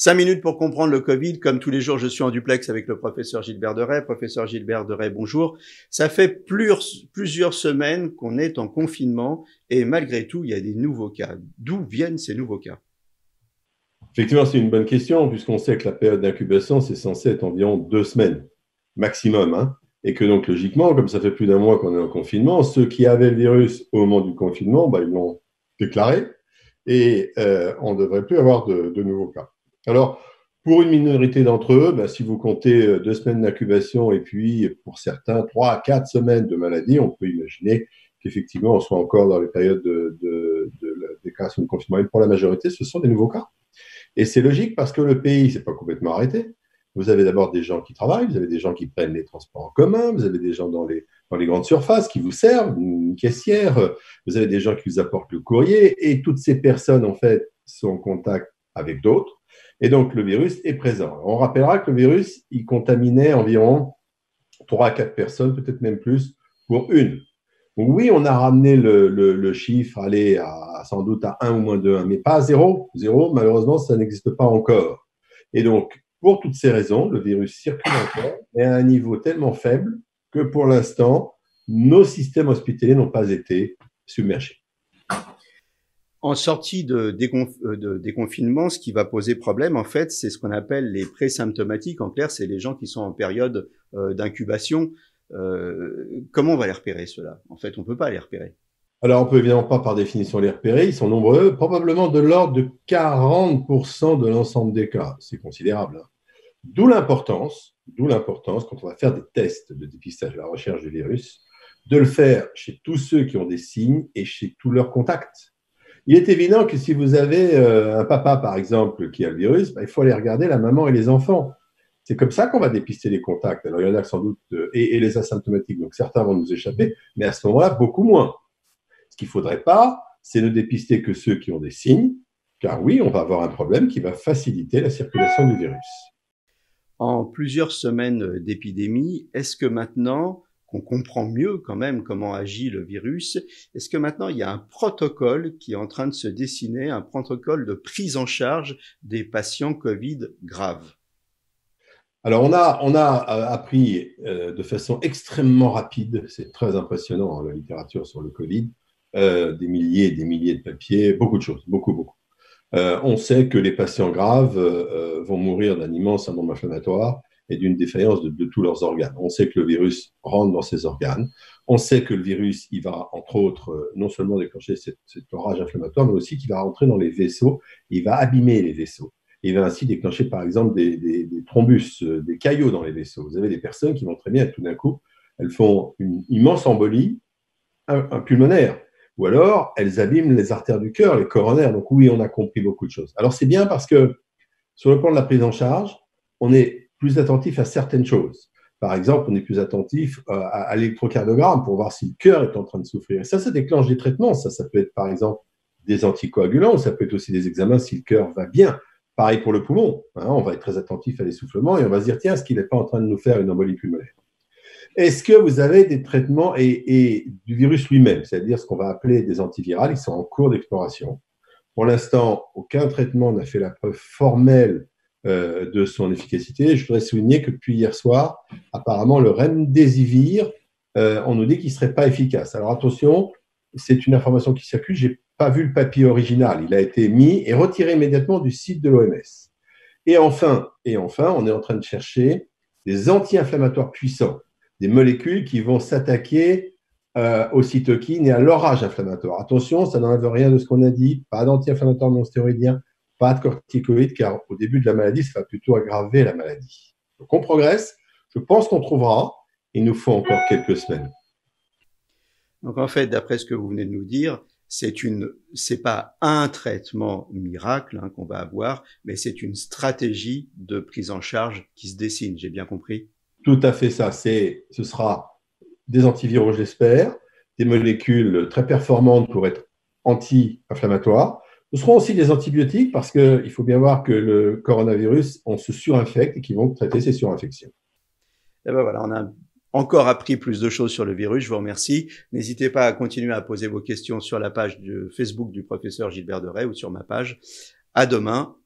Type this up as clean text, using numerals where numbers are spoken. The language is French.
5 minutes pour comprendre le Covid. Comme tous les jours, je suis en duplex avec le professeur Gilbert Deray. Professeur Gilbert Deray, bonjour. Ça fait plusieurs semaines qu'on est en confinement et malgré tout, il y a des nouveaux cas. D'où viennent ces nouveaux cas? Effectivement, c'est une bonne question, puisqu'on sait que la période d'incubation, c'est censé être environ 2 semaines maximum, hein, et que donc, logiquement, comme ça fait plus d'un mois qu'on est en confinement, ceux qui avaient le virus au moment du confinement, ils l'ont déclaré, et on ne devrait plus avoir de nouveaux cas. Alors, pour une minorité d'entre eux, si vous comptez 2 semaines d'incubation et puis, pour certains, 3 à 4 semaines de maladie, on peut imaginer qu'effectivement, on soit encore dans les périodes de la déclaration de confinement. Et pour la majorité, ce sont des nouveaux cas. Et c'est logique parce que le pays ne s'est pas complètement arrêté. Vous avez d'abord des gens qui travaillent, vous avez des gens qui prennent les transports en commun, vous avez des gens dans les grandes surfaces qui vous servent, une caissière, vous avez des gens qui vous apportent le courrier, et toutes ces personnes, en fait, sont en contact avec d'autres. Et donc, le virus est présent. On rappellera que le virus, il contaminait environ 3 à 4 personnes, peut-être même plus, pour une. Donc oui, on a ramené le chiffre, sans doute à 1 ou moins de 1, mais pas à 0. 0, malheureusement, ça n'existe pas encore. Et donc, pour toutes ces raisons, le virus circule encore, mais à un niveau tellement faible que pour l'instant, nos systèmes hospitaliers n'ont pas été submergés. En sortie de déconfinement, ce qui va poser problème, en fait, c'est ce qu'on appelle les présymptomatiques. En clair, c'est les gens qui sont en période d'incubation. Comment on va les repérer, ceux-là? En fait, on ne peut pas les repérer. Alors, on ne peut évidemment pas par définition les repérer. Ils sont nombreux, probablement de l'ordre de 40% de l'ensemble des cas. C'est considérable. D'où l'importance, quand on va faire des tests de dépistage à la recherche du virus, de le faire chez tous ceux qui ont des signes et chez tous leurs contacts. Il est évident que si vous avez un papa, par exemple, qui a le virus, il faut aller regarder la maman et les enfants. C'est comme ça qu'on va dépister les contacts. Alors, il y en a sans doute, et les asymptomatiques, donc certains vont nous échapper, mais à ce moment-là, beaucoup moins. Ce qu'il ne faudrait pas, c'est ne dépister que ceux qui ont des signes, car oui, on va avoir un problème qui va faciliter la circulation du virus. En plusieurs semaines d'épidémie, est-ce que maintenant qu'on comprend mieux quand même comment agit le virus, est-ce que maintenant il y a un protocole qui est en train de se dessiner, un protocole de prise en charge des patients Covid graves? Alors, on a appris de façon extrêmement rapide, c'est très impressionnant, la littérature sur le Covid, des milliers et des milliers de papiers, beaucoup de choses, beaucoup. On sait que les patients graves vont mourir d'un immense syndrome inflammatoire et d'une défaillance de tous leurs organes. On sait que le virus rentre dans ces organes. On sait que le virus, il va, entre autres, non seulement déclencher cet orage inflammatoire, mais aussi qu'il va rentrer dans les vaisseaux, il va abîmer les vaisseaux. Il va ainsi déclencher, par exemple, des thrombus, des caillots dans les vaisseaux. Vous avez des personnes qui vont très bien, et tout d'un coup, elles font une immense embolie un pulmonaire. Ou alors, elles abîment les artères du cœur, les coronaires. Donc oui, on a compris beaucoup de choses. Alors c'est bien parce que sur le plan de la prise en charge, on est plus attentif à certaines choses. Par exemple, on est plus attentif à l'électrocardiogramme pour voir si le cœur est en train de souffrir. Et ça déclenche des traitements. Ça peut être par exemple des anticoagulants, ou ça peut être aussi des examens si le cœur va bien. Pareil pour le poumon. On va être très attentif à l'essoufflement et on va se dire, tiens, est-ce qu'il n'est pas en train de nous faire une embolie pulmonaire? Est-ce que vous avez des traitements et du virus lui-même, c'est-à-dire ce qu'on va appeler des antivirales, ils sont en cours d'exploration. Pour l'instant, aucun traitement n'a fait la preuve formelle de son efficacité. Je voudrais souligner que depuis hier soir, apparemment, le remdesivir, on nous dit qu'il ne serait pas efficace. Alors attention, c'est une information qui circule, je n'ai pas vu le papier original. Il a été mis et retiré immédiatement du site de l'OMS. Et enfin, on est en train de chercher des anti-inflammatoires puissants, des molécules qui vont s'attaquer aux cytokines et à l'orage inflammatoire. Attention, ça n'enlève rien de ce qu'on a dit, pas d'anti-inflammatoire non stéroïdien, pas de corticoïdes, car au début de la maladie, ça va plutôt aggraver la maladie. Donc on progresse, je pense qu'on trouvera, il nous faut encore quelques semaines. Donc en fait, d'après ce que vous venez de nous dire, c'est pas un traitement miracle qu'on va avoir, mais c'est une stratégie de prise en charge qui se dessine, j'ai bien compris? Tout à fait ça, ce sera des antiviraux, je l'espère, des molécules très performantes pour être anti-inflammatoires. Ce seront aussi des antibiotiques parce qu'il faut bien voir que le coronavirus, on se surinfecte et qu'ils vont traiter ces surinfections. Et ben voilà, on a encore appris plus de choses sur le virus, je vous remercie. N'hésitez pas à continuer à poser vos questions sur la page de Facebook du professeur Gilbert Deray ou sur ma page. À demain.